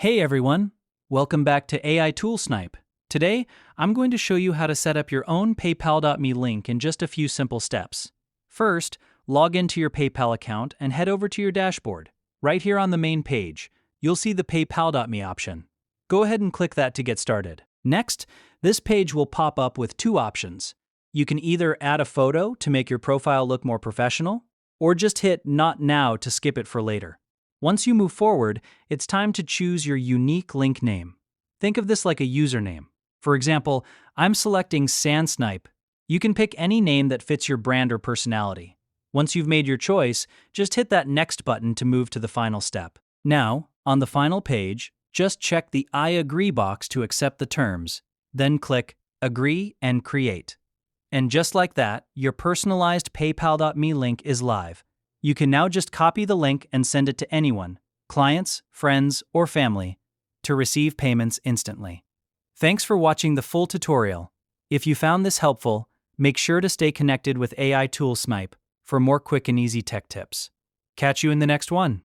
Hey everyone, welcome back to AI Tool Snipe. Today, I'm going to show you how to set up your own PayPal.me link in just a few simple steps. First, log into your PayPal account and head over to your dashboard. Right here on the main page, you'll see the PayPal.me option. Go ahead and click that to get started. Next, this page will pop up with two options. You can either add a photo to make your profile look more professional, or just hit Not Now to skip it for later. Once you move forward, it's time to choose your unique link name. Think of this like a username. For example, I'm selecting Snipe. You can pick any name that fits your brand or personality. Once you've made your choice, just hit that Next button to move to the final step. Now, on the final page, just check the I agree box to accept the terms, then click Agree and Create. And just like that, your personalized PayPal.me link is live. You can now just copy the link and send it to anyone, clients, friends, or family, to receive payments instantly. Thanks for watching the full tutorial. If you found this helpful, make sure to stay connected with AI Tool Snipe for more quick and easy tech tips. Catch you in the next one.